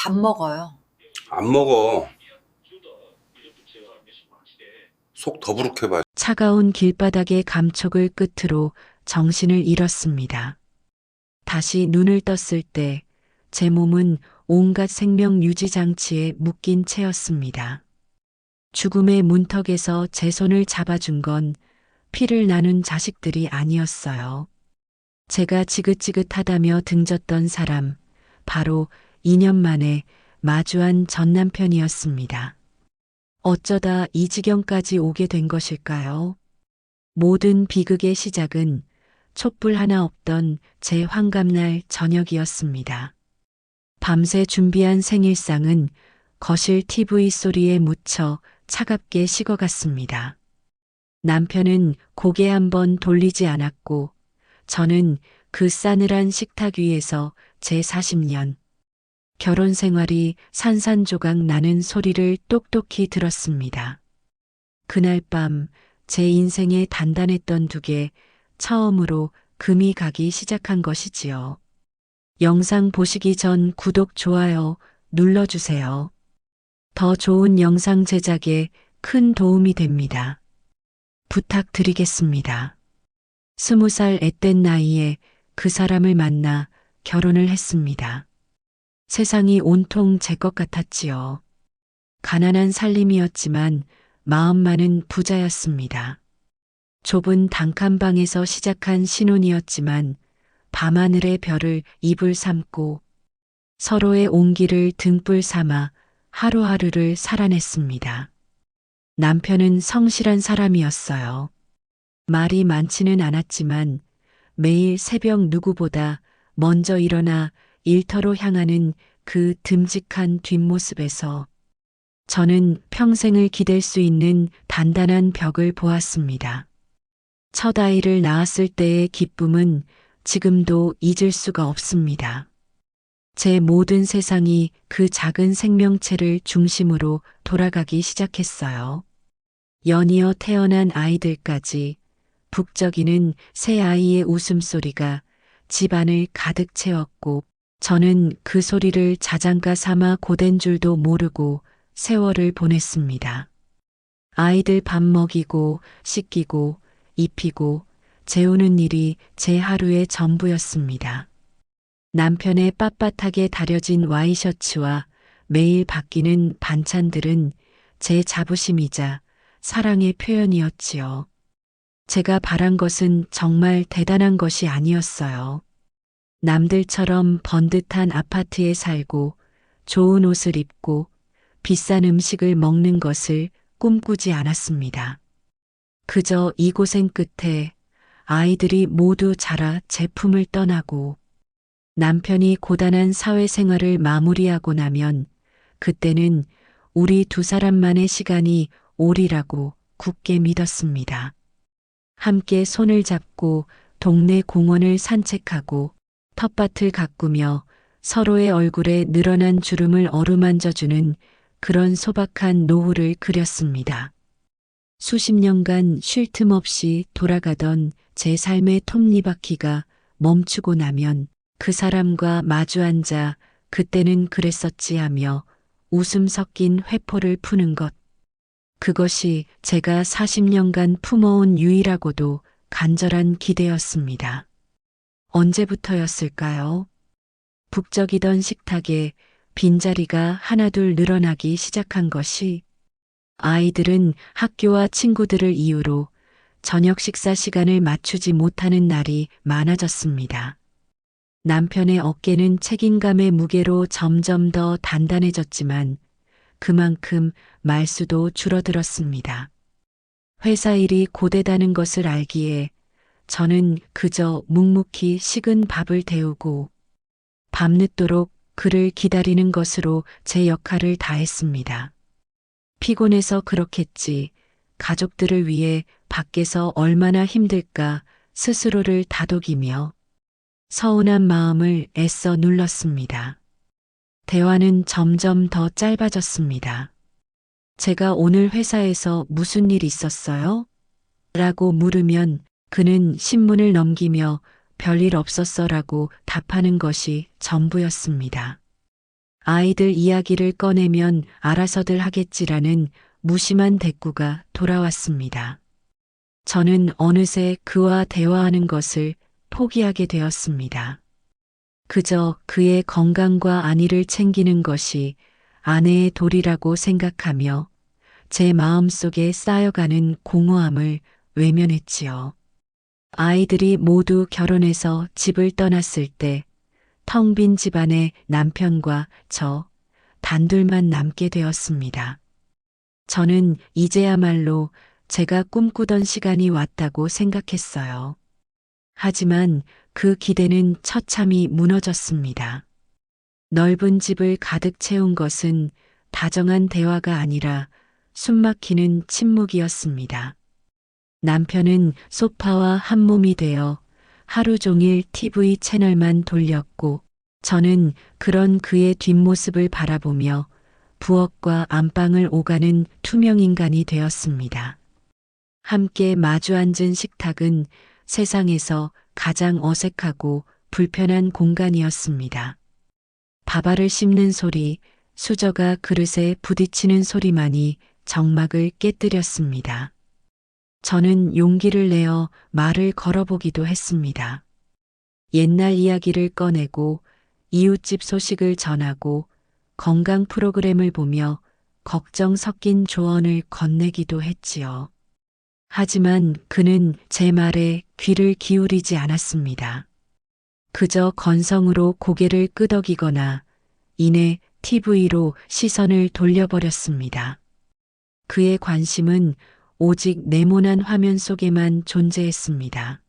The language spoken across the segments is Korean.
밥 먹어요. 안 먹어. 속 더부룩해봐. 차가운 길바닥의 감촉을 끝으로 정신을 잃었습니다. 다시 눈을 떴을 때 제 몸은 온갖 생명 유지 장치에 묶인 채였습니다. 죽음의 문턱에서 제 손을 잡아준 건 피를 나눈 자식들이 아니었어요. 제가 지긋지긋하다며 등졌던 사람, 바로 2년 만에 마주한 전 남편이었습니다. 어쩌다 이 지경까지 오게 된 것일까요? 모든 비극의 시작은 촛불 하나 없던 제 환갑날 저녁이었습니다. 밤새 준비한 생일상은 거실 TV 소리에 묻혀 차갑게 식어갔습니다. 남편은 고개 한번 돌리지 않았고 저는 그 싸늘한 식탁 위에서 제 40년 결혼 생활이 산산조각 나는 소리를 똑똑히 들었습니다. 그날 밤 제 인생에 단단했던 두개 처음으로 금이 가기 시작한 것이지요. 영상 보시기 전 구독, 좋아요 눌러주세요. 더 좋은 영상 제작에 큰 도움이 됩니다. 부탁드리겠습니다. 20살 앳된 나이에 그 사람을 만나 결혼을 했습니다. 세상이 온통 제 것 같았지요. 가난한 살림이었지만 마음만은 부자였습니다. 좁은 단칸방에서 시작한 신혼이었지만 밤하늘의 별을 이불 삼고 서로의 온기를 등불 삼아 하루하루를 살아냈습니다. 남편은 성실한 사람이었어요. 말이 많지는 않았지만 매일 새벽 누구보다 먼저 일어나 일터로 향하는 그 듬직한 뒷모습에서 저는 평생을 기댈 수 있는 단단한 벽을 보았습니다. 첫 아이를 낳았을 때의 기쁨은 지금도 잊을 수가 없습니다. 제 모든 세상이 그 작은 생명체를 중심으로 돌아가기 시작했어요. 연이어 태어난 아이들까지 북적이는 새 아이의 웃음소리가 집안을 가득 채웠고 저는 그 소리를 자장가 삼아 고된 줄도 모르고 세월을 보냈습니다. 아이들 밥 먹이고 씻기고 입히고 재우는 일이 제 하루의 전부였습니다. 남편의 빳빳하게 다려진 와이셔츠와 매일 바뀌는 반찬들은 제 자부심이자 사랑의 표현이었지요. 제가 바란 것은 정말 대단한 것이 아니었어요. 남들처럼 번듯한 아파트에 살고 좋은 옷을 입고 비싼 음식을 먹는 것을 꿈꾸지 않았습니다. 그저 이 고생 끝에 아이들이 모두 자라 제품을 떠나고 남편이 고단한 사회생활을 마무리하고 나면 그때는 우리 두 사람만의 시간이 오리라고 굳게 믿었습니다. 함께 손을 잡고 동네 공원을 산책하고 텃밭을 가꾸며 서로의 얼굴에 늘어난 주름을 어루만져주는 그런 소박한 노후를 그렸습니다. 수십 년간 쉴 틈 없이 돌아가던 제 삶의 톱니바퀴가 멈추고 나면 그 사람과 마주 앉아 그때는 그랬었지 하며 웃음 섞인 회포를 푸는 것. 그것이 제가 40년간 품어온 유일하고도 간절한 기대였습니다. 언제부터였을까요? 북적이던 식탁에 빈자리가 하나둘 늘어나기 시작한 것이 아이들은 학교와 친구들을 이유로 저녁 식사 시간을 맞추지 못하는 날이 많아졌습니다. 남편의 어깨는 책임감의 무게로 점점 더 단단해졌지만 그만큼 말수도 줄어들었습니다. 회사 일이 고되다는 것을 알기에 저는 그저 묵묵히 식은 밥을 데우고 밤늦도록 그를 기다리는 것으로 제 역할을 다했습니다. 피곤해서 그렇겠지. 가족들을 위해 밖에서 얼마나 힘들까 스스로를 다독이며 서운한 마음을 애써 눌렀습니다. 대화는 점점 더 짧아졌습니다. 제가 오늘 회사에서 무슨 일 있었어요? 라고 물으면 그는 신문을 넘기며 별일 없었어라고 답하는 것이 전부였습니다. 아이들 이야기를 꺼내면 알아서들 하겠지라는 무심한 대꾸가 돌아왔습니다. 저는 어느새 그와 대화하는 것을 포기하게 되었습니다. 그저 그의 건강과 안위를 챙기는 것이 아내의 도리라고 생각하며 제 마음속에 쌓여가는 공허함을 외면했지요. 아이들이 모두 결혼해서 집을 떠났을 때 텅 빈 집안에 남편과 저 단둘만 남게 되었습니다. 저는 이제야말로 제가 꿈꾸던 시간이 왔다고 생각했어요. 하지만 그 기대는 처참히 무너졌습니다. 넓은 집을 가득 채운 것은 다정한 대화가 아니라 숨막히는 침묵이었습니다. 남편은 소파와 한몸이 되어 하루 종일 TV 채널만 돌렸고 저는 그런 그의 뒷모습을 바라보며 부엌과 안방을 오가는 투명 인간이 되었습니다. 함께 마주 앉은 식탁은 세상에서 가장 어색하고 불편한 공간이었습니다. 밥알을 씹는 소리, 수저가 그릇에 부딪히는 소리만이 정막을 깨뜨렸습니다. 저는 용기를 내어 말을 걸어보기도 했습니다. 옛날 이야기를 꺼내고 이웃집 소식을 전하고 건강 프로그램을 보며 걱정 섞인 조언을 건네기도 했지요. 하지만 그는 제 말에 귀를 기울이지 않았습니다. 그저 건성으로 고개를 끄덕이거나 이내 TV로 시선을 돌려버렸습니다. 그의 관심은 오직 네모난 화면 속에만 존재했습니다.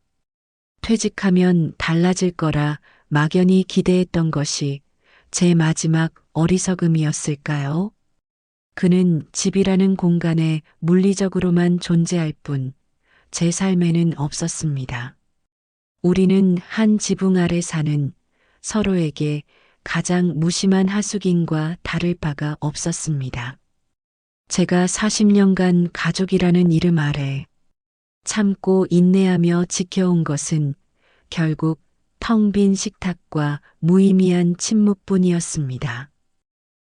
퇴직하면 달라질 거라 막연히 기대했던 것이 제 마지막 어리석음이었을까요? 그는 집이라는 공간에 물리적으로만 존재할 뿐 제 삶에는 없었습니다. 우리는 한 지붕 아래 사는 서로에게 가장 무심한 하숙인과 다를 바가 없었습니다. 제가 40년간 가족이라는 이름 아래 참고 인내하며 지켜온 것은 결국 텅 빈 식탁과 무의미한 침묵뿐이었습니다.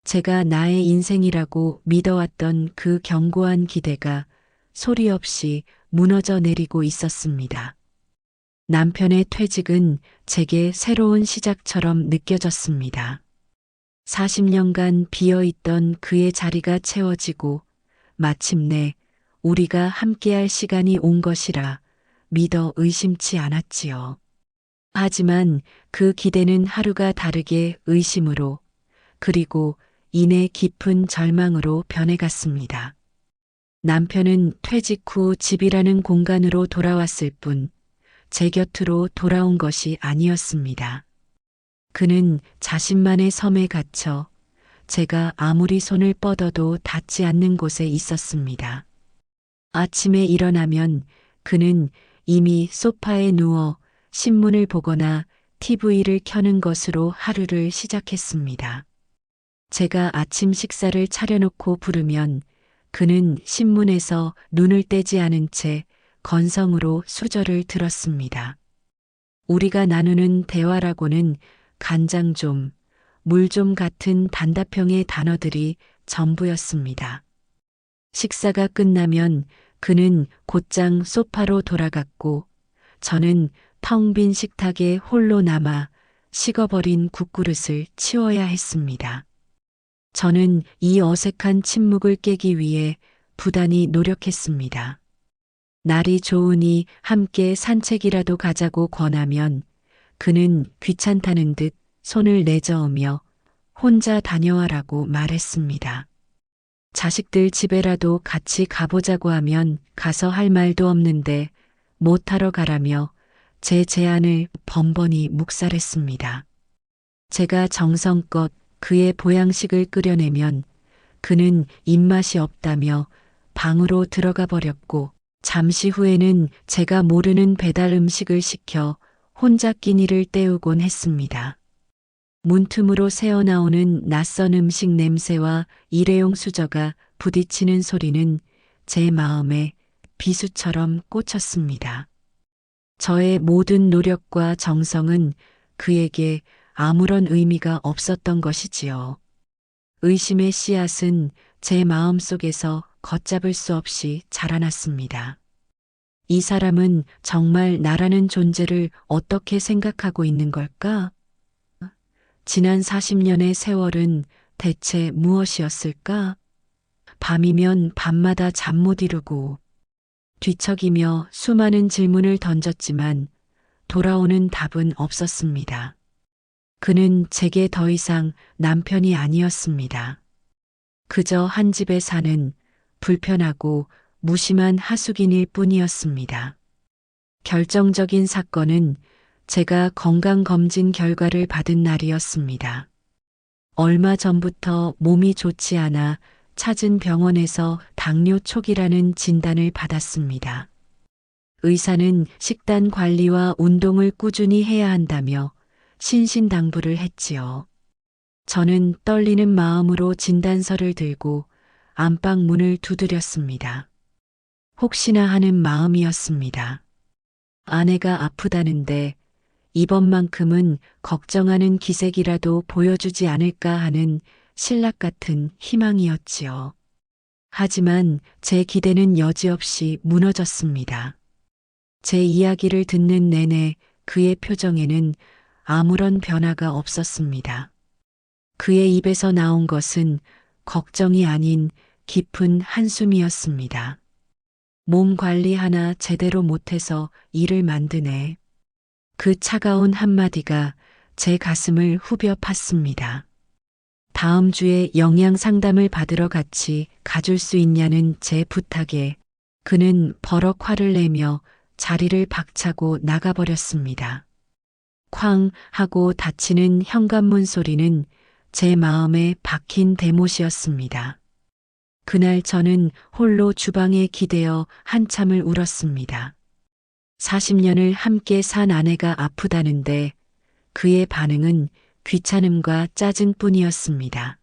제가 나의 인생이라고 믿어왔던 그 견고한 기대가 소리 없이 무너져 내리고 있었습니다. 남편의 퇴직은 제게 새로운 시작처럼 느껴졌습니다. 40년간 비어있던 그의 자리가 채워지고 마침내 우리가 함께할 시간이 온 것이라 믿어 의심치 않았지요. 하지만 그 기대는 하루가 다르게 의심으로 그리고 이내 깊은 절망으로 변해갔습니다. 남편은 퇴직 후 집이라는 공간으로 돌아왔을 뿐 제 곁으로 돌아온 것이 아니었습니다. 그는 자신만의 섬에 갇혀 제가 아무리 손을 뻗어도 닿지 않는 곳에 있었습니다. 아침에 일어나면 그는 이미 소파에 누워 신문을 보거나 TV를 켜는 것으로 하루를 시작했습니다. 제가 아침 식사를 차려놓고 부르면 그는 신문에서 눈을 떼지 않은 채 건성으로 수저를 들었습니다. 우리가 나누는 대화라고는 간장 좀, 물 좀 같은 단답형의 단어들이 전부였습니다. 식사가 끝나면 그는 곧장 소파로 돌아갔고 저는 텅 빈 식탁에 홀로 남아 식어버린 국그릇을 치워야 했습니다. 저는 이 어색한 침묵을 깨기 위해 부단히 노력했습니다. 날이 좋으니 함께 산책이라도 가자고 권하면 그는 귀찮다는 듯 손을 내저으며 혼자 다녀와라고 말했습니다. 자식들 집에라도 같이 가보자고 하면 가서 할 말도 없는데 못하러 가라며 제 제안을 번번이 묵살했습니다. 제가 정성껏 그의 보양식을 끓여내면 그는 입맛이 없다며 방으로 들어가 버렸고 잠시 후에는 제가 모르는 배달 음식을 시켜 혼자 끼니를 때우곤 했습니다. 문틈으로 새어나오는 낯선 음식 냄새와 일회용 수저가 부딪히는 소리는 제 마음에 비수처럼 꽂혔습니다. 저의 모든 노력과 정성은 그에게 아무런 의미가 없었던 것이지요. 의심의 씨앗은 제 마음속에서 걷잡을 수 없이 자라났습니다. 이 사람은 정말 나라는 존재를 어떻게 생각하고 있는 걸까? 지난 40년의 세월은 대체 무엇이었을까? 밤이면 밤마다 잠 못 이루고 뒤척이며 수많은 질문을 던졌지만 돌아오는 답은 없었습니다. 그는 제게 더 이상 남편이 아니었습니다. 그저 한 집에 사는 불편하고 무심한 하숙인일 뿐이었습니다. 결정적인 사건은 제가 건강검진 결과를 받은 날이었습니다. 얼마 전부터 몸이 좋지 않아 찾은 병원에서 당뇨 초기라는 진단을 받았습니다. 의사는 식단 관리와 운동을 꾸준히 해야 한다며 신신당부를 했지요. 저는 떨리는 마음으로 진단서를 들고 안방 문을 두드렸습니다. 혹시나 하는 마음이었습니다. 아내가 아프다는데 이번만큼은 걱정하는 기색이라도 보여주지 않을까 하는 신락 같은 희망이었지요. 하지만 제 기대는 여지없이 무너졌습니다. 제 이야기를 듣는 내내 그의 표정에는 아무런 변화가 없었습니다. 그의 입에서 나온 것은 걱정이 아닌 깊은 한숨이었습니다. 몸 관리 하나 제대로 못해서 일을 만드네. 그 차가운 한마디가 제 가슴을 후벼 팠습니다. 다음 주에 영양 상담을 받으러 같이 가줄 수 있냐는 제 부탁에 그는 버럭 화를 내며 자리를 박차고 나가버렸습니다. 쾅 하고 닫히는 현관문 소리는 제 마음에 박힌 대못이었습니다. 그날 저는 홀로 주방에 기대어 한참을 울었습니다. 40년을 함께 산 아내가 아프다는데 그의 반응은 귀찮음과 짜증뿐이었습니다.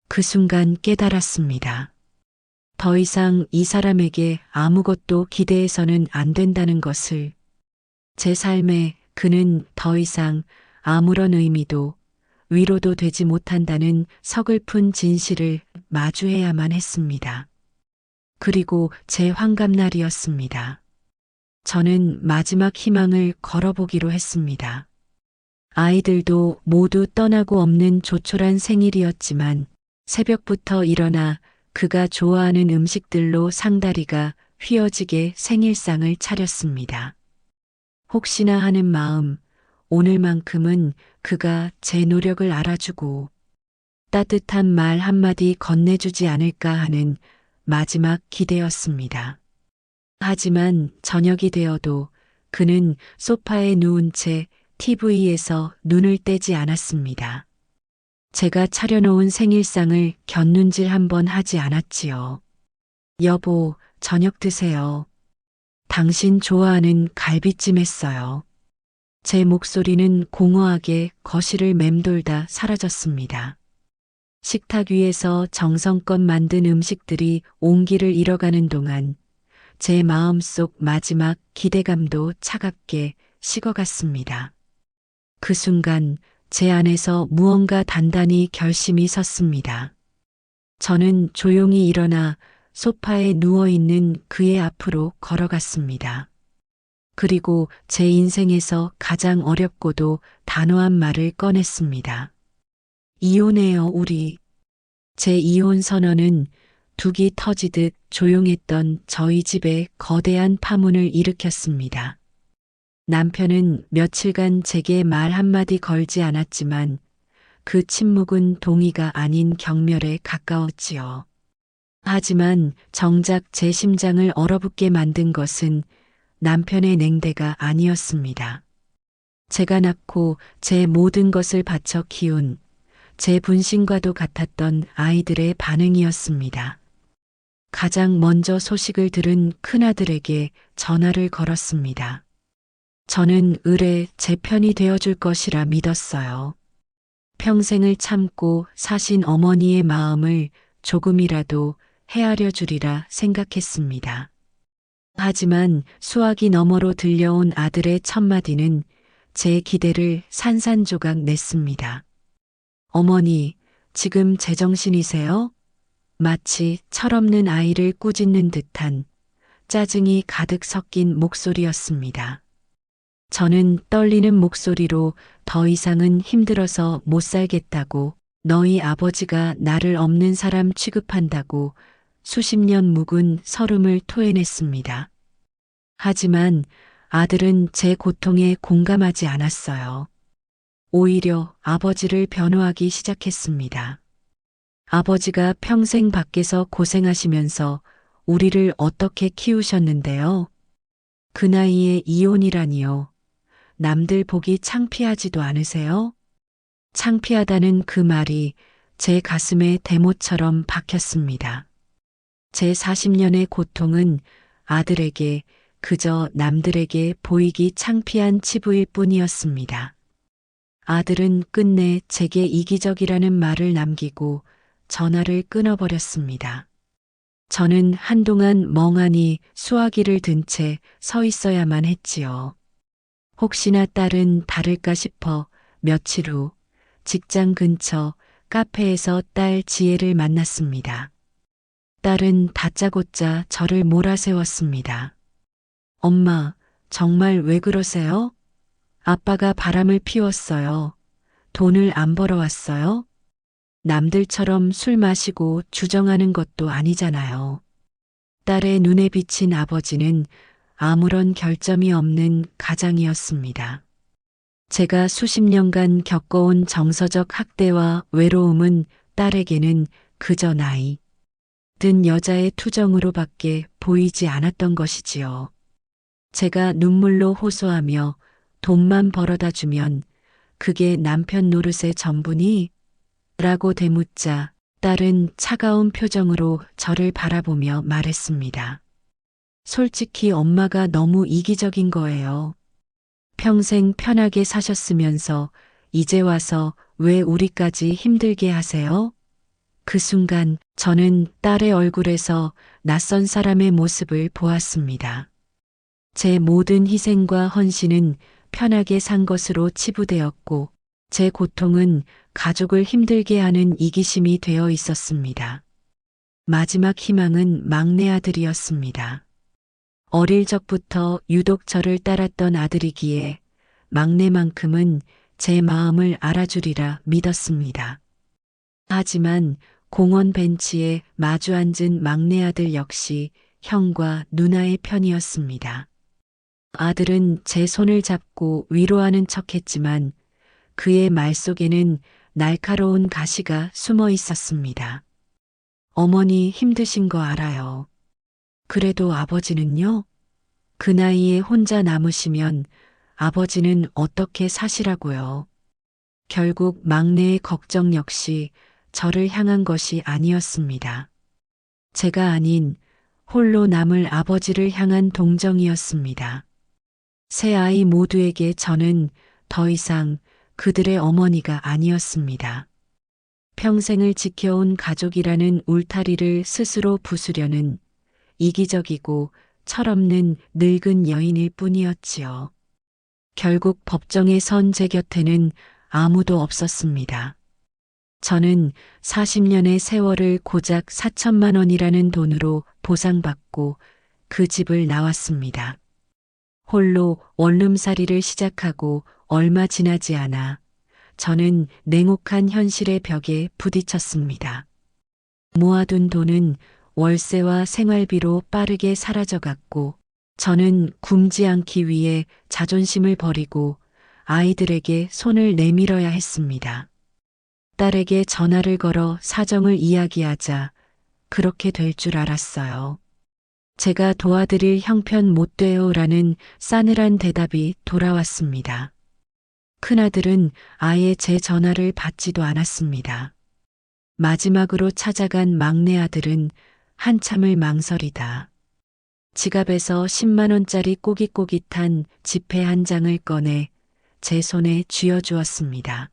그 순간 깨달았습니다. 더 이상 이 사람에게 아무것도 기대해서는 안 된다는 것을. 제 삶에 그는 더 이상 아무런 의미도 위로도 되지 못한다는 서글픈 진실을 마주해야만 했습니다. 그리고 제 환갑날이었습니다. 저는 마지막 희망을 걸어보기로 했습니다. 아이들도 모두 떠나고 없는 조촐한 생일이었지만 새벽부터 일어나 그가 좋아하는 음식들로 상다리가 휘어지게 생일상을 차렸습니다. 혹시나 하는 마음, 오늘만큼은 그가 제 노력을 알아주고 따뜻한 말 한마디 건네주지 않을까 하는 마지막 기대였습니다. 하지만 저녁이 되어도 그는 소파에 누운 채 TV에서 눈을 떼지 않았습니다. 제가 차려놓은 생일상을 곁눈질 한번 하지 않았지요. 여보, 저녁 드세요. 당신 좋아하는 갈비찜 했어요. 제 목소리는 공허하게 거실을 맴돌다 사라졌습니다. 식탁 위에서 정성껏 만든 음식들이 온기를 잃어가는 동안 제 마음속 마지막 기대감도 차갑게 식어갔습니다. 그 순간 제 안에서 무언가 단단히 결심이 섰습니다. 저는 조용히 일어나 소파에 누워있는 그의 앞으로 걸어갔습니다. 그리고 제 인생에서 가장 어렵고도 단호한 말을 꺼냈습니다. 이혼해요, 우리. 제 이혼 선언은 둑이 터지듯 조용했던 저희 집에 거대한 파문을 일으켰습니다. 남편은 며칠간 제게 말 한마디 걸지 않았지만 그 침묵은 동의가 아닌 경멸에 가까웠지요. 하지만 정작 제 심장을 얼어붙게 만든 것은 남편의 냉대가 아니었습니다. 제가 낳고 제 모든 것을 바쳐 키운 제 분신과도 같았던 아이들의 반응이었습니다. 가장 먼저 소식을 들은 큰아들에게 전화를 걸었습니다. 저는 을에 제 편이 되어줄 것이라 믿었어요. 평생을 참고 사신 어머니의 마음을 조금이라도 헤아려 주리라 생각했습니다. 하지만 수화기 너머로 들려온 아들의 첫마디는 제 기대를 산산조각 냈습니다. 어머니, 지금 제정신이세요? 마치 철없는 아이를 꾸짖는 듯한 짜증이 가득 섞인 목소리였습니다. 저는 떨리는 목소리로 더 이상은 힘들어서 못 살겠다고, 너희 아버지가 나를 없는 사람 취급한다고 수십 년 묵은 설움을 토해냈습니다. 하지만 아들은 제 고통에 공감하지 않았어요. 오히려 아버지를 변호하기 시작했습니다. 아버지가 평생 밖에서 고생하시면서 우리를 어떻게 키우셨는데요. 그 나이에 이혼이라니요. 남들 보기 창피하지도 않으세요? 창피하다는 그 말이 제 가슴에 대못처럼 박혔습니다. 제 40년의 고통은 아들에게 그저 남들에게 보이기 창피한 치부일 뿐이었습니다. 아들은 끝내 제게 이기적이라는 말을 남기고 전화를 끊어버렸습니다. 저는 한동안 멍하니 수화기를 든 채 서 있어야만 했지요. 혹시나 딸은 다를까 싶어 며칠 후 직장 근처 카페에서 딸 지혜를 만났습니다. 딸은 다짜고짜 저를 몰아세웠습니다. 엄마, 정말 왜 그러세요? 아빠가 바람을 피웠어요. 돈을 안 벌어왔어요? 남들처럼 술 마시고 주정하는 것도 아니잖아요. 딸의 눈에 비친 아버지는 아무런 결점이 없는 가장이었습니다. 제가 수십 년간 겪어온 정서적 학대와 외로움은 딸에게는 그저 나이 든 여자의 투정으로밖에 보이지 않았던 것이지요. 제가 눈물로 호소하며 돈만 벌어다 주면 그게 남편 노릇의 전부니? 라고 되묻자 딸은 차가운 표정으로 저를 바라보며 말했습니다. 솔직히 엄마가 너무 이기적인 거예요. 평생 편하게 사셨으면서 이제 와서 왜 우리까지 힘들게 하세요? 그 순간 저는 딸의 얼굴에서 낯선 사람의 모습을 보았습니다. 제 모든 희생과 헌신은 편하게 산 것으로 치부되었고 제 고통은 가족을 힘들게 하는 이기심이 되어 있었습니다. 마지막 희망은 막내 아들이었습니다. 어릴 적부터 유독 저를 따랐던 아들이기에 막내만큼은 제 마음을 알아주리라 믿었습니다. 하지만 공원 벤치에 마주 앉은 막내 아들 역시 형과 누나의 편이었습니다. 아들은 제 손을 잡고 위로하는 척했지만 그의 말 속에는 날카로운 가시가 숨어 있었습니다. 어머니 힘드신 거 알아요. 그래도 아버지는요? 그 나이에 혼자 남으시면 아버지는 어떻게 사시라고요? 결국 막내의 걱정 역시 저를 향한 것이 아니었습니다. 제가 아닌 홀로 남을 아버지를 향한 동정이었습니다. 세 아이 모두에게 저는 더 이상 그들의 어머니가 아니었습니다. 평생을 지켜온 가족이라는 울타리를 스스로 부수려는 이기적이고 철없는 늙은 여인일 뿐이었지요. 결국 법정에 선 제 곁에는 아무도 없었습니다. 저는 40년의 세월을 고작 4천만 원이라는 돈으로 보상받고 그 집을 나왔습니다. 홀로 원룸살이를 시작하고 얼마 지나지 않아 저는 냉혹한 현실의 벽에 부딪혔습니다. 모아둔 돈은 월세와 생활비로 빠르게 사라져갔고 저는 굶지 않기 위해 자존심을 버리고 아이들에게 손을 내밀어야 했습니다. 딸에게 전화를 걸어 사정을 이야기하자 그렇게 될 줄 알았어요. 제가 도와드릴 형편 못 돼요라는 싸늘한 대답이 돌아왔습니다. 큰아들은 아예 제 전화를 받지도 않았습니다. 마지막으로 찾아간 막내 아들은 한참을 망설이다 지갑에서 10만 원짜리 꼬깃꼬깃한 지폐 한 장을 꺼내 제 손에 쥐어주었습니다.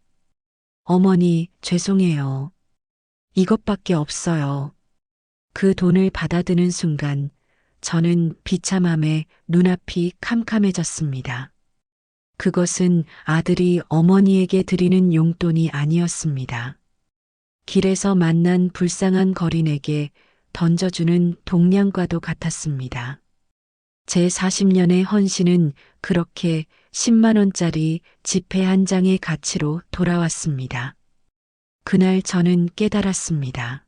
어머니, 죄송해요. 이것밖에 없어요. 그 돈을 받아드는 순간 저는 비참함에 눈앞이 캄캄해졌습니다. 그것은 아들이 어머니에게 드리는 용돈이 아니었습니다. 길에서 만난 불쌍한 거린에게 던져주는 동량과도 같았습니다. 제 40년의 헌신은 그렇게 10만 원짜리 지폐 한 장의 가치로 돌아왔습니다. 그날 저는 깨달았습니다.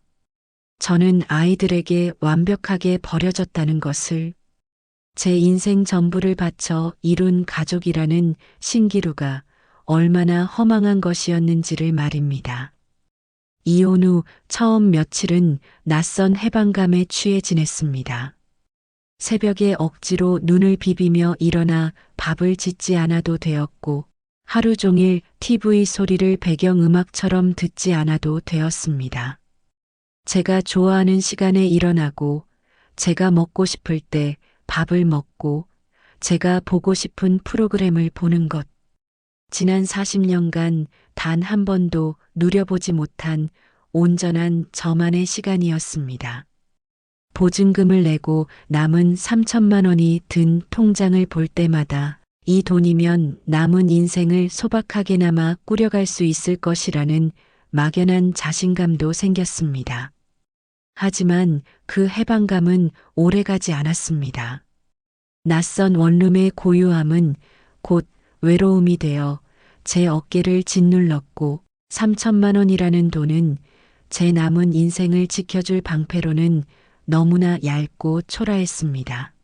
저는 아이들에게 완벽하게 버려졌다는 것을, 제 인생 전부를 바쳐 이룬 가족이라는 신기루가 얼마나 허망한 것이었는지를 말입니다. 이혼 후 처음 며칠은 낯선 해방감에 취해 지냈습니다. 새벽에 억지로 눈을 비비며 일어나 밥을 짓지 않아도 되었고, 하루 종일 TV 소리를 배경음악처럼 듣지 않아도 되었습니다. 제가 좋아하는 시간에 일어나고, 제가 먹고 싶을 때 밥을 먹고, 제가 보고 싶은 프로그램을 보는 것. 지난 40년간 단 한 번도 누려보지 못한 온전한 저만의 시간이었습니다. 보증금을 내고 남은 3천만 원이 든 통장을 볼 때마다 이 돈이면 남은 인생을 소박하게나마 꾸려갈 수 있을 것이라는 막연한 자신감도 생겼습니다. 하지만 그 해방감은 오래가지 않았습니다. 낯선 원룸의 고요함은 곧 외로움이 되어 제 어깨를 짓눌렀고, 3천만 원이라는 돈은 제 남은 인생을 지켜줄 방패로는 너무나 얇고 초라했습니다.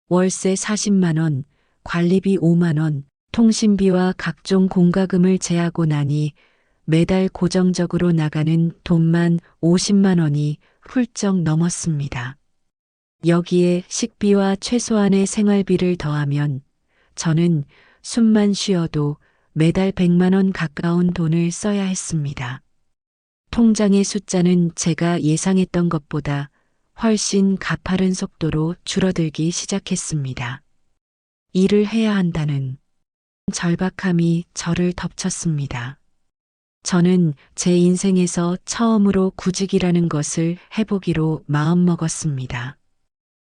월세 40만 원, 관리비 5만 원, 통신비와 각종 공과금을 제하고 나니 매달 고정적으로 나가는 돈만 50만 원이 훌쩍 넘었습니다. 여기에 식비와 최소한의 생활비를 더하면 저는 숨만 쉬어도 매달 100만 원 가까운 돈을 써야 했습니다. 통장의 숫자는 제가 예상했던 것보다 훨씬 가파른 속도로 줄어들기 시작했습니다. 일을 해야 한다는 절박함이 저를 덮쳤습니다. 저는 제 인생에서 처음으로 구직이라는 것을 해보기로 마음먹었습니다.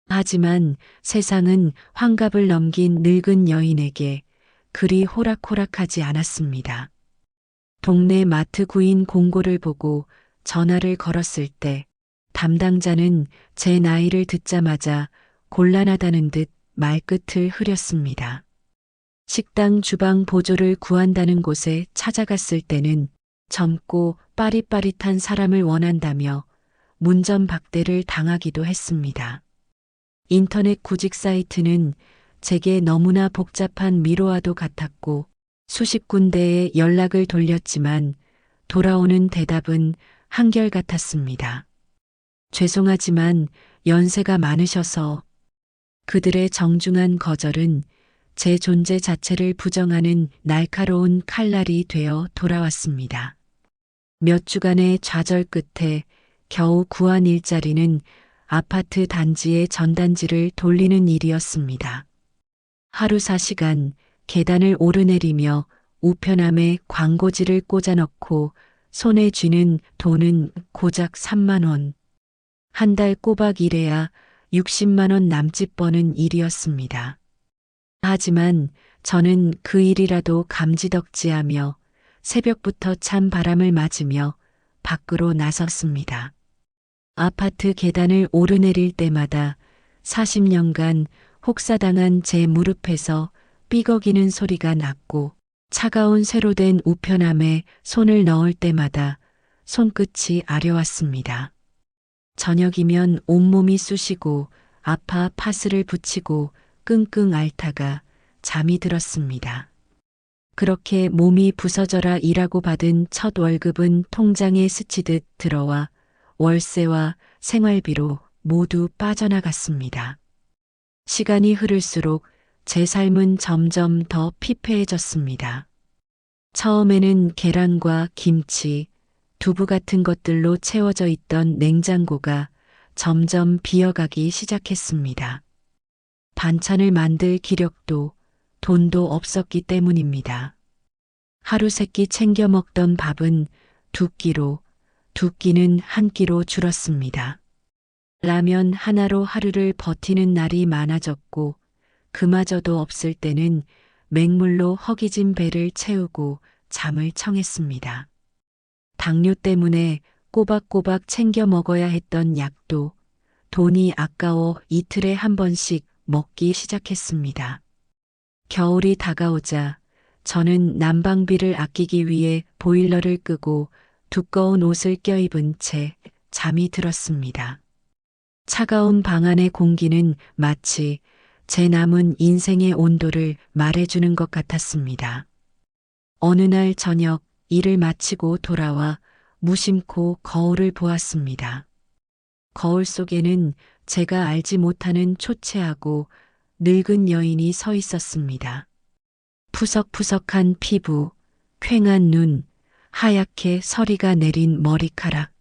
하지만 세상은 환갑을 넘긴 늙은 여인에게 그리 호락호락하지 않았습니다. 동네 마트 구인 공고를 보고 전화를 걸었을 때 담당자는 제 나이를 듣자마자 곤란하다는 듯 말끝을 흐렸습니다. 식당 주방 보조를 구한다는 곳에 찾아갔을 때는 젊고 빠릿빠릿한 사람을 원한다며 문전박대를 당하기도 했습니다. 인터넷 구직 사이트는 제게 너무나 복잡한 미로와도 같았고, 수십 군데에 연락을 돌렸지만 돌아오는 대답은 한결같았습니다. 죄송하지만 연세가 많으셔서. 그들의 정중한 거절은 제 존재 자체를 부정하는 날카로운 칼날이 되어 돌아왔습니다. 몇 주간의 좌절 끝에 겨우 구한 일자리는 아파트 단지의 전단지를 돌리는 일이었습니다. 하루 4시간 계단을 오르내리며 우편함에 광고지를 꽂아넣고 손에 쥐는 돈은 고작 3만 원. 한 달 꼬박 일해야 60만 원 남짓 버는 일이었습니다. 하지만 저는 그 일이라도 감지덕지하며 새벽부터 찬 바람을 맞으며 밖으로 나섰습니다. 아파트 계단을 오르내릴 때마다 40년간 혹사당한 제 무릎에서 삐걱이는 소리가 났고, 차가운 쇠로 된 우편함에 손을 넣을 때마다 손끝이 아려왔습니다. 저녁이면 온몸이 쑤시고 아파 파스를 붙이고 끙끙 앓다가 잠이 들었습니다. 그렇게 몸이 부서져라 일하고 받은 첫 월급은 통장에 스치듯 들어와 월세와 생활비로 모두 빠져나갔습니다. 시간이 흐를수록 제 삶은 점점 더 피폐해졌습니다. 처음에는 계란과 김치, 두부 같은 것들로 채워져 있던 냉장고가 점점 비어가기 시작했습니다. 반찬을 만들 기력도 돈도 없었기 때문입니다. 하루 세 끼 챙겨 먹던 밥은 두 끼로, 두 끼는 한 끼로 줄었습니다. 라면 하나로 하루를 버티는 날이 많아졌고, 그마저도 없을 때는 맹물로 허기진 배를 채우고 잠을 청했습니다. 당뇨 때문에 꼬박꼬박 챙겨 먹어야 했던 약도 돈이 아까워 이틀에 한 번씩 먹기 시작했습니다. 겨울이 다가오자 저는 난방비를 아끼기 위해 보일러를 끄고 두꺼운 옷을 껴입은 채 잠이 들었습니다. 차가운 방 안의 공기는 마치 제 남은 인생의 온도를 말해주는 것 같았습니다. 어느 날 저녁 일을 마치고 돌아와 무심코 거울을 보았습니다. 거울 속에는 제가 알지 못하는 초췌하고 늙은 여인이 서 있었습니다. 푸석푸석한 피부, 퀭한 눈, 하얗게 서리가 내린 머리카락.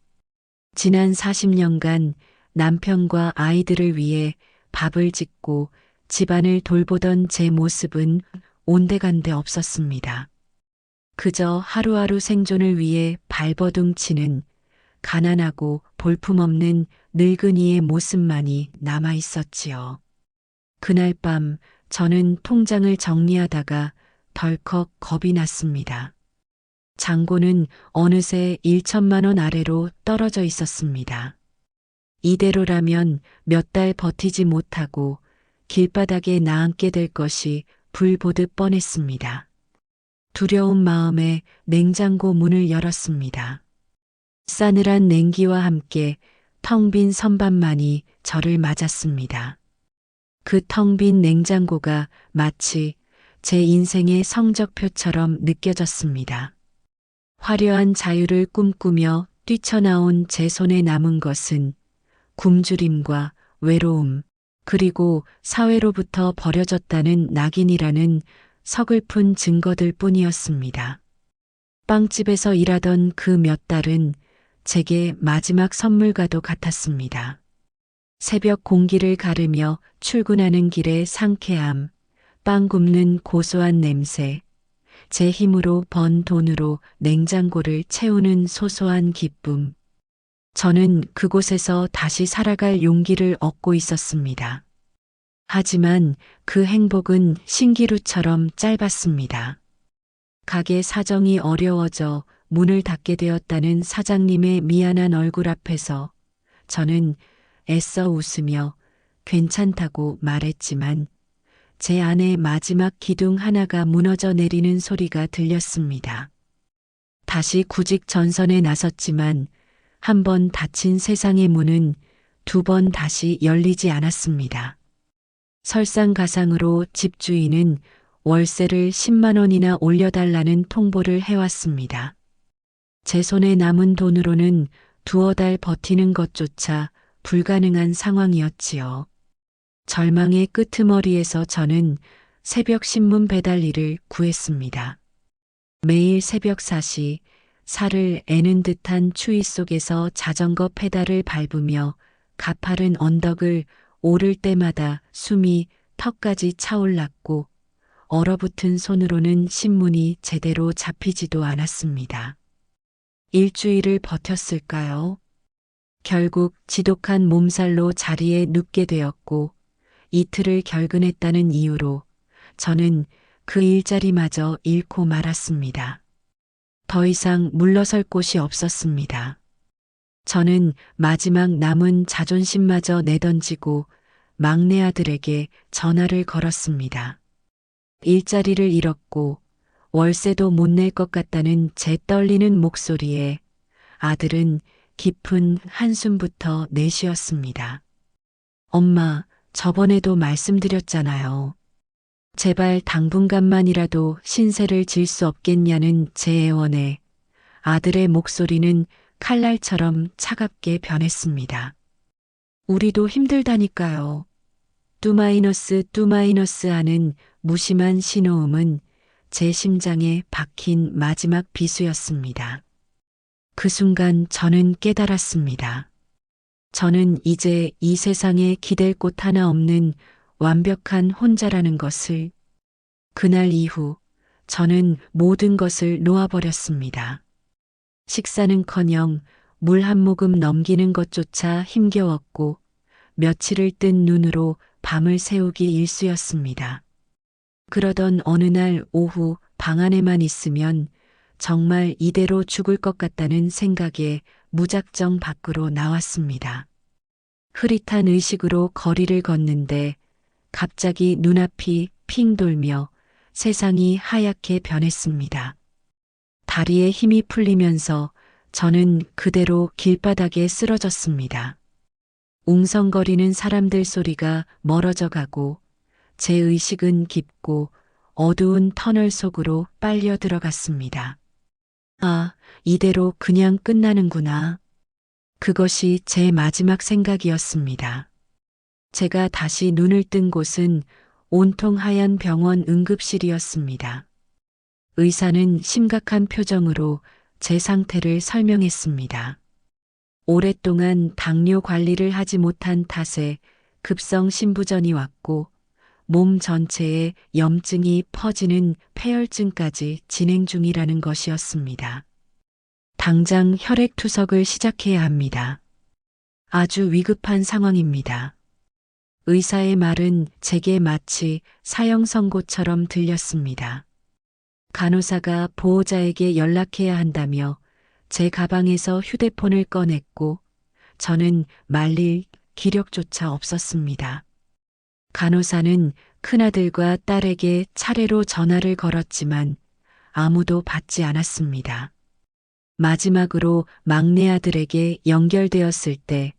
지난 40년간 남편과 아이들을 위해 밥을 짓고 집안을 돌보던 제 모습은 온데간데 없었습니다. 그저 하루하루 생존을 위해 발버둥치는 가난하고 볼품없는 늙은이의 모습만이 남아 있었지요. 그날 밤 저는 통장을 정리하다가 덜컥 겁이 났습니다. 잔고는 어느새 1천만 원 아래로 떨어져 있었습니다. 이대로라면 몇 달 버티지 못하고 길바닥에 나앉게 될 것이 불보듯 뻔했습니다. 두려운 마음에 냉장고 문을 열었습니다. 싸늘한 냉기와 함께 텅 빈 선반만이 저를 맞았습니다. 그 텅 빈 냉장고가 마치 제 인생의 성적표처럼 느껴졌습니다. 화려한 자유를 꿈꾸며 뛰쳐나온 제 손에 남은 것은 굶주림과 외로움, 그리고 사회로부터 버려졌다는 낙인이라는 서글픈 증거들 뿐이었습니다. 빵집에서 일하던 그 몇 달은 제게 마지막 선물과도 같았습니다. 새벽 공기를 가르며 출근하는 길의 상쾌함, 빵 굽는 고소한 냄새, 제 힘으로 번 돈으로 냉장고를 채우는 소소한 기쁨. 저는 그곳에서 다시 살아갈 용기를 얻고 있었습니다. 하지만 그 행복은 신기루처럼 짧았습니다. 가게 사정이 어려워져 문을 닫게 되었다는 사장님의 미안한 얼굴 앞에서 저는 애써 웃으며 괜찮다고 말했지만 제 안에 마지막 기둥 하나가 무너져 내리는 소리가 들렸습니다. 다시 구직 전선에 나섰지만 한 번 닫힌 세상의 문은 두 번 다시 열리지 않았습니다. 설상가상으로 집주인은 월세를 10만 원이나 올려달라는 통보를 해왔습니다. 제 손에 남은 돈으로는 두어 달 버티는 것조차 불가능한 상황이었지요. 절망의 끄트머리에서 저는 새벽 신문 배달 일을 구했습니다. 매일 새벽 4시 살을 애는 듯한 추위 속에서 자전거 페달을 밟으며 가파른 언덕을 오를 때마다 숨이 턱까지 차올랐고 얼어붙은 손으로는 신문이 제대로 잡히지도 않았습니다. 일주일을 버텼을까요? 결국 지독한 몸살로 자리에 눕게 되었고 이틀을 결근했다는 이유로 저는 그 일자리마저 잃고 말았습니다. 더 이상 물러설 곳이 없었습니다. 저는 마지막 남은 자존심마저 내던지고 막내 아들에게 전화를 걸었습니다. 일자리를 잃었고 월세도 못 낼 것 같다는 제 떨리는 목소리에 아들은 깊은 한숨부터 내쉬었습니다. 엄마, 저번에도 말씀드렸잖아요. 제발 당분간만이라도 신세를 질 수 없겠냐는 제 애원에 아들의 목소리는 칼날처럼 차갑게 변했습니다. 우리도 힘들다니까요. 뚜마이너스 하는 무심한 신호음은 제 심장에 박힌 마지막 비수였습니다. 그 순간 저는 깨달았습니다. 저는 이제 이 세상에 기댈 곳 하나 없는 완벽한 혼자라는 것을. 그날 이후 저는 모든 것을 놓아버렸습니다. 식사는커녕 물 한 모금 넘기는 것조차 힘겨웠고 며칠을 뜬 눈으로 밤을 새우기 일쑤였습니다. 그러던 어느 날 오후 방 안에만 있으면 정말 이대로 죽을 것 같다는 생각에 무작정 밖으로 나왔습니다. 흐릿한 의식으로 거리를 걷는데 갑자기 눈앞이 핑 돌며 세상이 하얗게 변했습니다. 다리에 힘이 풀리면서 저는 그대로 길바닥에 쓰러졌습니다. 웅성거리는 사람들 소리가 멀어져 가고 제 의식은 깊고 어두운 터널 속으로 빨려 들어갔습니다. 아, 이대로 그냥 끝나는구나. 그것이 제 마지막 생각이었습니다. 제가 다시 눈을 뜬 곳은 온통 하얀 병원 응급실이었습니다. 의사는 심각한 표정으로 제 상태를 설명했습니다. 오랫동안 당뇨 관리를 하지 못한 탓에 급성 심부전이 왔고 몸 전체에 염증이 퍼지는 폐혈증까지 진행 중이라는 것이었습니다. 당장 혈액 투석을 시작해야 합니다. 아주 위급한 상황입니다. 의사의 말은 제게 마치 사형 선고처럼 들렸습니다. 간호사가 보호자에게 연락해야 한다며 제 가방에서 휴대폰을 꺼냈고 저는 말릴 기력조차 없었습니다. 간호사는 큰아들과 딸에게 차례로 전화를 걸었지만 아무도 받지 않았습니다. 마지막으로 막내 아들에게 연결되었을 때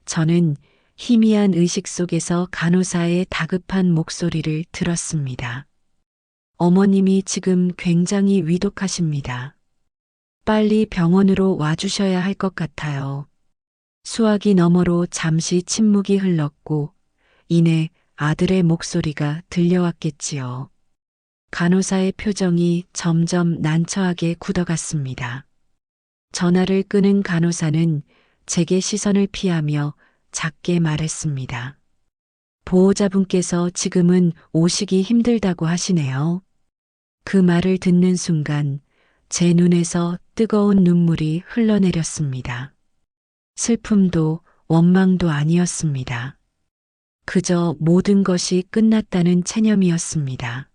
저는 희미한 의식 속에서 간호사의 다급한 목소리를 들었습니다. 어머님이 지금 굉장히 위독하십니다. 빨리 병원으로 와주셔야 할 것 같아요. 수화기 너머로 잠시 침묵이 흘렀고 이내 아들의 목소리가 들려왔겠지요. 간호사의 표정이 점점 난처하게 굳어갔습니다. 전화를 끄는 간호사는 제게 시선을 피하며 작게 말했습니다. 보호자분께서 지금은 오시기 힘들다고 하시네요. 그 말을 듣는 순간 제 눈에서 뜨거운 눈물이 흘러내렸습니다. 슬픔도 원망도 아니었습니다. 그저 모든 것이 끝났다는 체념이었습니다.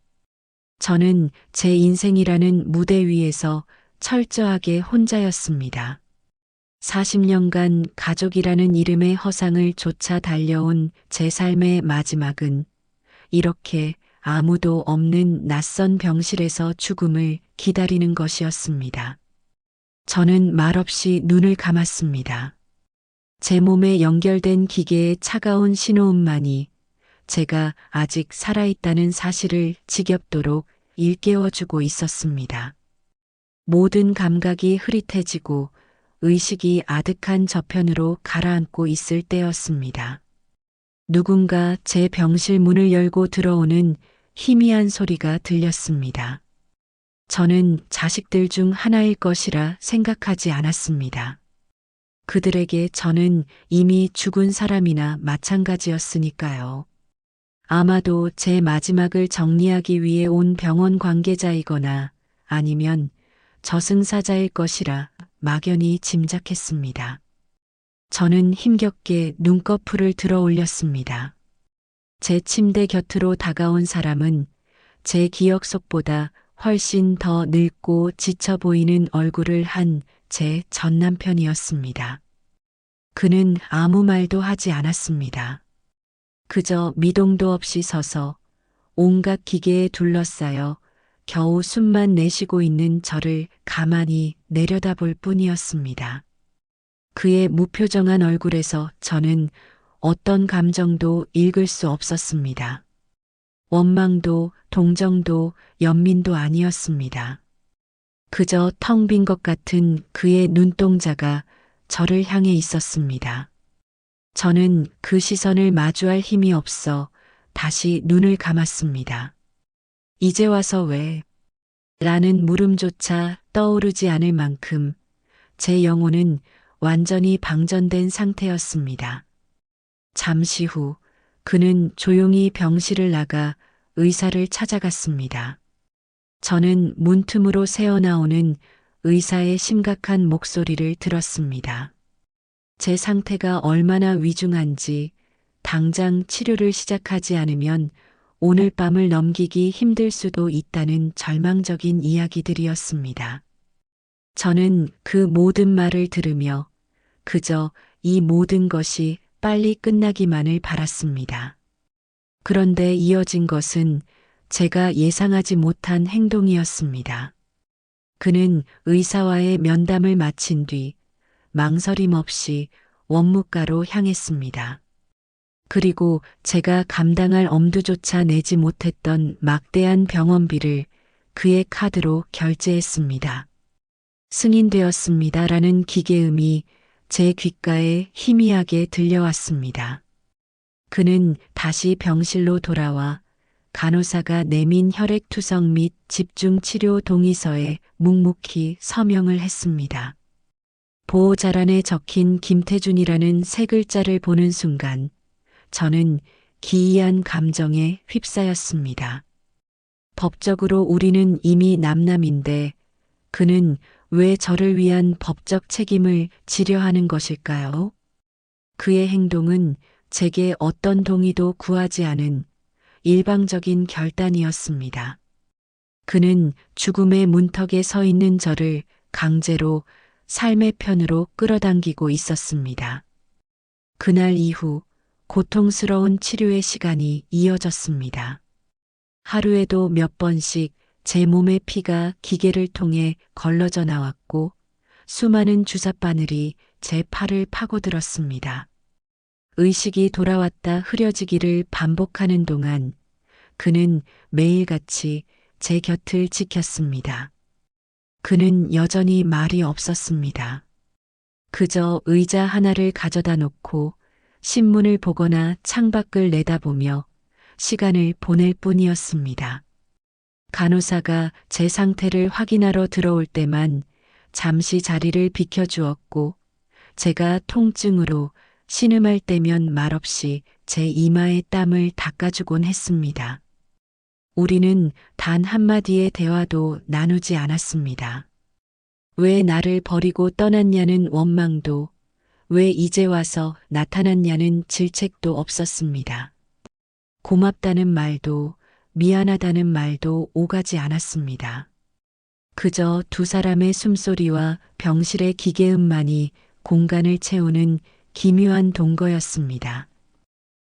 저는 제 인생이라는 무대 위에서 철저하게 혼자였습니다. 40년간 가족이라는 이름의 허상을 쫓아 달려온 제 삶의 마지막은 이렇게 아무도 없는 낯선 병실에서 죽음을 기다리는 것이었습니다. 저는 말없이 눈을 감았습니다. 제 몸에 연결된 기계의 차가운 신호음만이 제가 아직 살아있다는 사실을 지겹도록 일깨워주고 있었습니다. 모든 감각이 흐릿해지고 의식이 아득한 저편으로 가라앉고 있을 때였습니다. 누군가 제 병실 문을 열고 들어오는 희미한 소리가 들렸습니다. 저는 자식들 중 하나일 것이라 생각하지 않았습니다. 그들에게 저는 이미 죽은 사람이나 마찬가지였으니까요. 아마도 제 마지막을 정리하기 위해 온 병원 관계자이거나 아니면 저승사자일 것이라 막연히 짐작했습니다. 저는 힘겹게 눈꺼풀을 들어 올렸습니다. 제 침대 곁으로 다가온 사람은 제 기억 속보다 훨씬 더 늙고 지쳐 보이는 얼굴을 한 제 전 남편이었습니다. 그는 아무 말도 하지 않았습니다. 그저 미동도 없이 서서 온갖 기계에 둘러싸여 겨우 숨만 내쉬고 있는 저를 가만히 내려다볼 뿐이었습니다. 그의 무표정한 얼굴에서 저는 어떤 감정도 읽을 수 없었습니다. 원망도 동정도 연민도 아니었습니다. 그저 텅 빈 것 같은 그의 눈동자가 저를 향해 있었습니다. 저는 그 시선을 마주할 힘이 없어 다시 눈을 감았습니다. 이제 와서 왜? 라는 물음조차 떠오르지 않을 만큼 제 영혼은 완전히 방전된 상태였습니다. 잠시 후 그는 조용히 병실을 나가 의사를 찾아갔습니다. 저는 문틈으로 새어나오는 의사의 심각한 목소리를 들었습니다. 제 상태가 얼마나 위중한지 당장 치료를 시작하지 않으면 오늘 밤을 넘기기 힘들 수도 있다는 절망적인 이야기들이었습니다. 저는 그 모든 말을 들으며 그저 이 모든 것이 빨리 끝나기만을 바랐습니다. 그런데 이어진 것은 제가 예상하지 못한 행동이었습니다. 그는 의사와의 면담을 마친 뒤 망설임 없이 원무과로 향했습니다. 그리고 제가 감당할 엄두조차 내지 못했던 막대한 병원비를 그의 카드로 결제했습니다. 승인되었습니다라는 기계음이 제 귓가에 희미하게 들려왔습니다. 그는 다시 병실로 돌아와 간호사가 내민 혈액투석 및 집중치료 동의서에 묵묵히 서명을 했습니다. 보호자란에 적힌 김태준이라는 세 글자를 보는 순간 저는 기이한 감정에 휩싸였습니다. 법적으로 우리는 이미 남남인데 그는 왜 저를 위한 법적 책임을 지려 하는 것일까요? 그의 행동은 제게 어떤 동의도 구하지 않은 일방적인 결단이었습니다. 그는 죽음의 문턱에 서 있는 저를 강제로 삶의 편으로 끌어당기고 있었습니다. 그날 이후 고통스러운 치료의 시간이 이어졌습니다. 하루에도 몇 번씩 제 몸의 피가 기계를 통해 걸러져 나왔고 수많은 주사바늘이 제 팔을 파고들었습니다. 의식이 돌아왔다 흐려지기를 반복하는 동안 그는 매일같이 제 곁을 지켰습니다. 그는 여전히 말이 없었습니다. 그저 의자 하나를 가져다 놓고 신문을 보거나 창밖을 내다보며 시간을 보낼 뿐이었습니다. 간호사가 제 상태를 확인하러 들어올 때만 잠시 자리를 비켜주었고 제가 통증으로 신음할 때면 말없이 제 이마의 땀을 닦아주곤 했습니다. 우리는 단 한마디의 대화도 나누지 않았습니다. 왜 나를 버리고 떠났냐는 원망도, 왜 이제 와서 나타났냐는 질책도 없었습니다. 고맙다는 말도, 미안하다는 말도 오가지 않았습니다. 그저 두 사람의 숨소리와 병실의 기계음만이 공간을 채우는 기묘한 동거였습니다.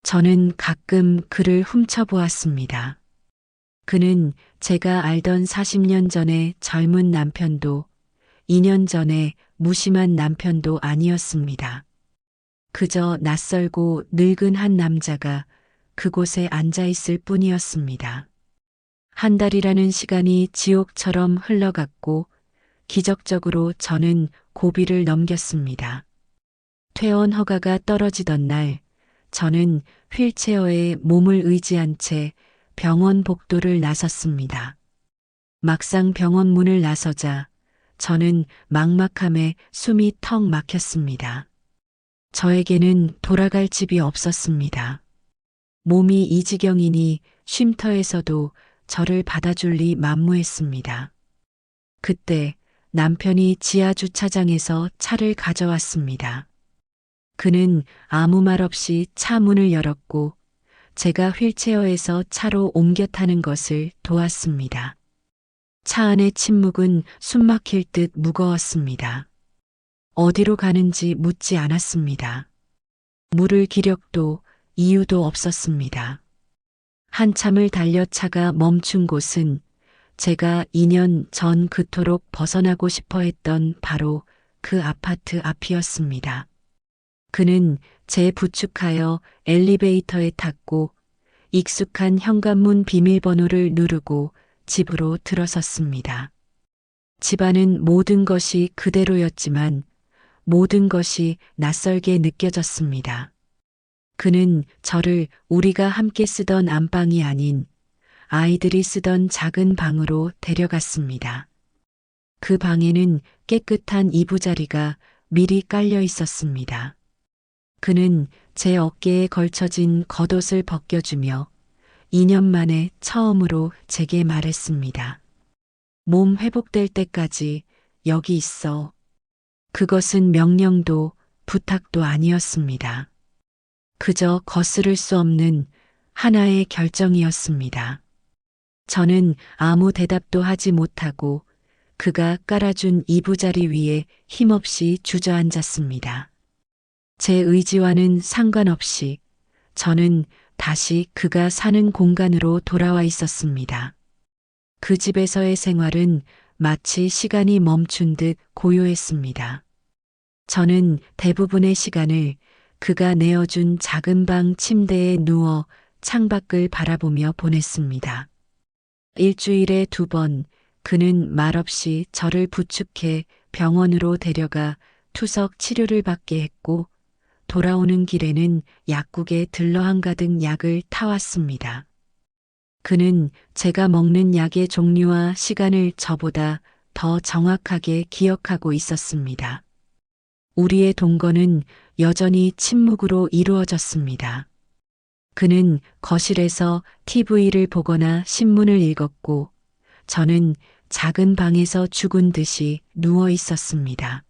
저는 가끔 그를 훔쳐보았습니다. 그는 제가 알던 40년 전의 젊은 남편도 2년 전에 무심한 남편도 아니었습니다. 그저 낯설고 늙은 한 남자가 그곳에 앉아 있을 뿐이었습니다. 한 달이라는 시간이 지옥처럼 흘러갔고 기적적으로 저는 고비를 넘겼습니다. 퇴원 허가가 떨어지던 날 저는 휠체어에 몸을 의지한 채 병원 복도를 나섰습니다. 막상 병원 문을 나서자 저는 막막함에 숨이 턱 막혔습니다. 저에게는 돌아갈 집이 없었습니다. 몸이 이 지경이니 쉼터에서도 저를 받아줄 리 만무했습니다. 그때 남편이 지하 주차장에서 차를 가져왔습니다. 그는 아무 말 없이 차 문을 열었고 제가 휠체어에서 차로 옮겨 타는 것을 도왔습니다. 차 안의 침묵은 숨막힐 듯 무거웠습니다. 어디로 가는지 묻지 않았습니다. 물을 기력도 이유도 없었습니다. 한참을 달려 차가 멈춘 곳은 제가 2년 전 그토록 벗어나고 싶어 했던 바로 그 아파트 앞이었습니다. 그는 제 부축하여 엘리베이터에 탔고 익숙한 현관문 비밀번호를 누르고 집으로 들어섰습니다. 집안은 모든 것이 그대로였지만 모든 것이 낯설게 느껴졌습니다. 그는 저를 우리가 함께 쓰던 안방이 아닌 아이들이 쓰던 작은 방으로 데려갔습니다. 그 방에는 깨끗한 이부자리가 미리 깔려 있었습니다. 그는 제 어깨에 걸쳐진 겉옷을 벗겨주며 2년 만에 처음으로 제게 말했습니다. 몸 회복될 때까지 여기 있어. 그것은 명령도 부탁도 아니었습니다. 그저 거스를 수 없는 하나의 결정이었습니다. 저는 아무 대답도 하지 못하고 그가 깔아준 이부자리 위에 힘없이 주저앉았습니다. 제 의지와는 상관없이 저는 다시 그가 사는 공간으로 돌아와 있었습니다. 그 집에서의 생활은 마치 시간이 멈춘 듯 고요했습니다. 저는 대부분의 시간을 그가 내어준 작은 방 침대에 누워 창밖을 바라보며 보냈습니다. 일주일에 2번 그는 말없이 저를 부축해 병원으로 데려가 투석 치료를 받게 했고 돌아오는 길에는 약국에 들러 한가득 약을 타왔습니다. 그는 제가 먹는 약의 종류와 시간을 저보다 더 정확하게 기억하고 있었습니다. 우리의 동거는 여전히 침묵으로 이루어졌습니다. 그는 거실에서 TV를 보거나 신문을 읽었고 저는 작은 방에서 죽은 듯이 누워 있었습니다.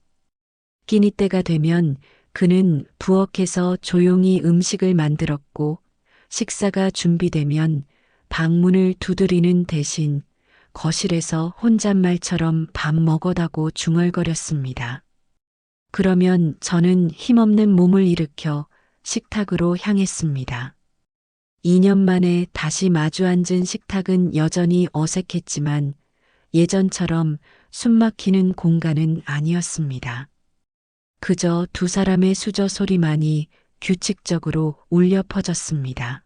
끼니 때가 되면 그는 부엌에서 조용히 음식을 만들었고 식사가 준비되면 방문을 두드리는 대신 거실에서 혼잣말처럼 밥 먹어다고 중얼거렸습니다. 그러면 저는 힘없는 몸을 일으켜 식탁으로 향했습니다. 2년 만에 다시 마주 앉은 식탁은 여전히 어색했지만 예전처럼 숨막히는 공간은 아니었습니다. 그저 2 사람의 수저 소리만이 규칙적으로 울려 퍼졌습니다.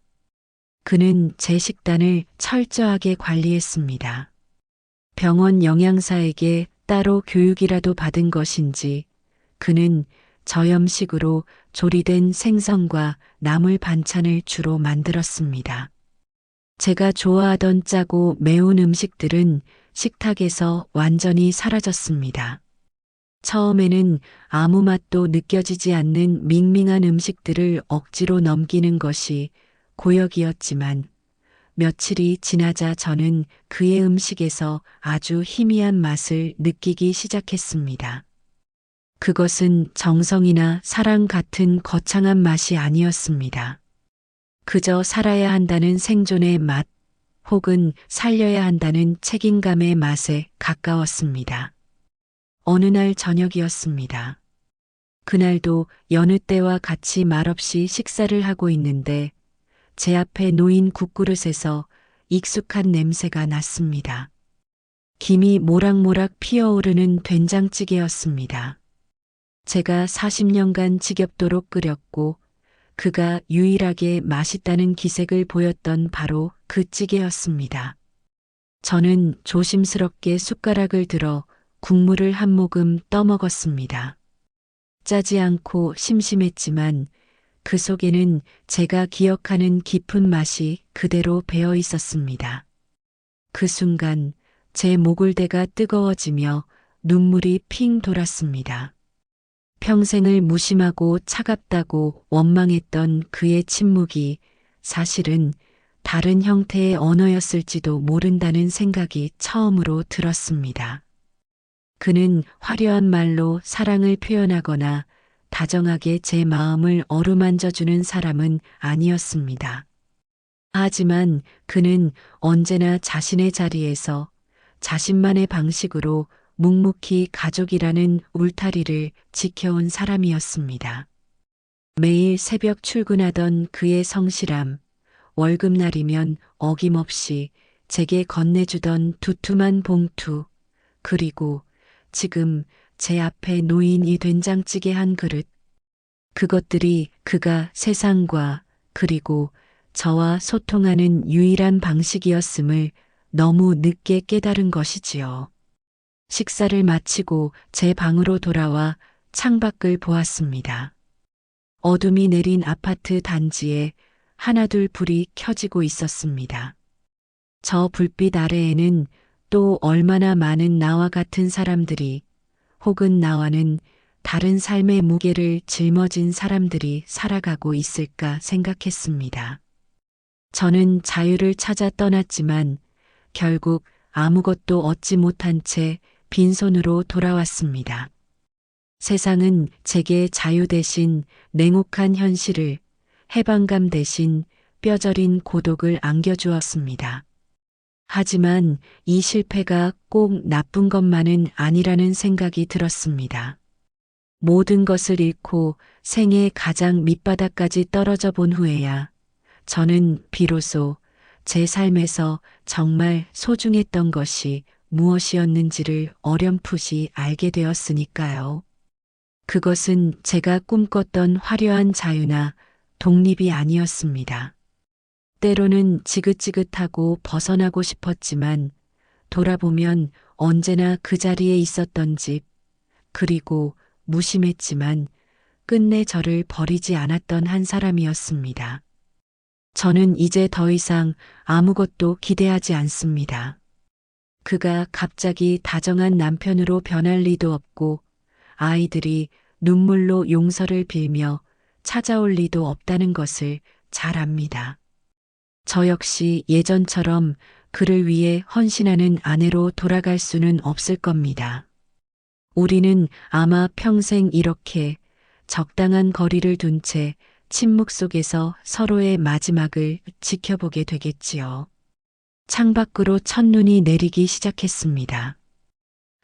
그는 제 식단을 철저하게 관리했습니다. 병원 영양사에게 따로 교육이라도 받은 것인지 그는 저염식으로 조리된 생선과 나물 반찬을 주로 만들었습니다. 제가 좋아하던 짜고 매운 음식들은 식탁에서 완전히 사라졌습니다. 처음에는 아무 맛도 느껴지지 않는 밍밍한 음식들을 억지로 넘기는 것이 고역이었지만 며칠이 지나자 저는 그의 음식에서 아주 희미한 맛을 느끼기 시작했습니다. 그것은 정성이나 사랑 같은 거창한 맛이 아니었습니다. 그저 살아야 한다는 생존의 맛 혹은 살려야 한다는 책임감의 맛에 가까웠습니다. 어느 날 저녁이었습니다. 그날도 여느 때와 같이 말없이 식사를 하고 있는데 제 앞에 놓인 국그릇에서 익숙한 냄새가 났습니다. 김이 모락모락 피어오르는 된장찌개였습니다. 제가 40년간 지겹도록 끓였고 그가 유일하게 맛있다는 기색을 보였던 바로 그 찌개였습니다. 저는 조심스럽게 숟가락을 들어 국물을 한 모금 떠먹었습니다. 짜지 않고 심심했지만 그 속에는 제가 기억하는 깊은 맛이 그대로 배어 있었습니다. 그 순간 제 목을대가 뜨거워지며 눈물이 핑 돌았습니다. 평생을 무심하고 차갑다고 원망했던 그의 침묵이 사실은 다른 형태의 언어였을지도 모른다는 생각이 처음으로 들었습니다. 그는 화려한 말로 사랑을 표현하거나 다정하게 제 마음을 어루만져주는 사람은 아니었습니다. 하지만 그는 언제나 자신의 자리에서 자신만의 방식으로 묵묵히 가족이라는 울타리를 지켜온 사람이었습니다. 매일 새벽 출근하던 그의 성실함, 월급날이면 어김없이 제게 건네주던 두툼한 봉투, 그리고 지금 제 앞에 놓인 이 된장찌개 한 그릇, 그것들이 그가 세상과 그리고 저와 소통하는 유일한 방식이었음을 너무 늦게 깨달은 것이지요. 식사를 마치고 제 방으로 돌아와 창밖을 보았습니다. 어둠이 내린 아파트 단지에 하나둘 불이 켜지고 있었습니다. 저 불빛 아래에는 또 얼마나 많은 나와 같은 사람들이 혹은 나와는 다른 삶의 무게를 짊어진 사람들이 살아가고 있을까 생각했습니다. 저는 자유를 찾아 떠났지만 결국 아무것도 얻지 못한 채 빈손으로 돌아왔습니다. 세상은 제게 자유 대신 냉혹한 현실을, 해방감 대신 뼈저린 고독을 안겨주었습니다. 하지만 이 실패가 꼭 나쁜 것만은 아니라는 생각이 들었습니다. 모든 것을 잃고 생의 가장 밑바닥까지 떨어져 본 후에야 저는 비로소 제 삶에서 정말 소중했던 것이 무엇이었는지를 어렴풋이 알게 되었으니까요. 그것은 제가 꿈꿨던 화려한 자유나 독립이 아니었습니다. 때로는 지긋지긋하고 벗어나고 싶었지만 돌아보면 언제나 그 자리에 있었던 집, 그리고 무심했지만 끝내 저를 버리지 않았던 한 사람이었습니다. 저는 이제 더 이상 아무것도 기대하지 않습니다. 그가 갑자기 다정한 남편으로 변할 리도 없고 아이들이 눈물로 용서를 빌며 찾아올 리도 없다는 것을 잘 압니다. 저 역시 예전처럼 그를 위해 헌신하는 아내로 돌아갈 수는 없을 겁니다. 우리는 아마 평생 이렇게 적당한 거리를 둔 채 침묵 속에서 서로의 마지막을 지켜보게 되겠지요. 창밖으로 첫눈이 내리기 시작했습니다.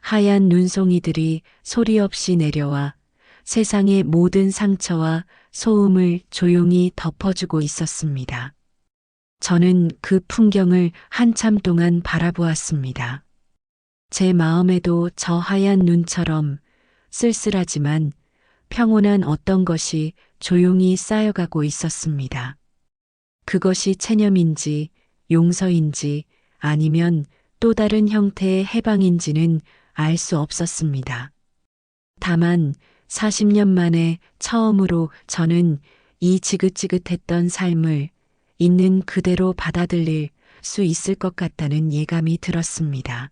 하얀 눈송이들이 소리 없이 내려와 세상의 모든 상처와 소음을 조용히 덮어주고 있었습니다. 저는 그 풍경을 한참 동안 바라보았습니다. 제 마음에도 저 하얀 눈처럼 쓸쓸하지만 평온한 어떤 것이 조용히 쌓여가고 있었습니다. 그것이 체념인지 용서인지 아니면 또 다른 형태의 해방인지는 알 수 없었습니다. 다만 40년 만에 처음으로 저는 이 지긋지긋했던 삶을 있는 그대로 받아들일 수 있을 것 같다는 예감이 들었습니다.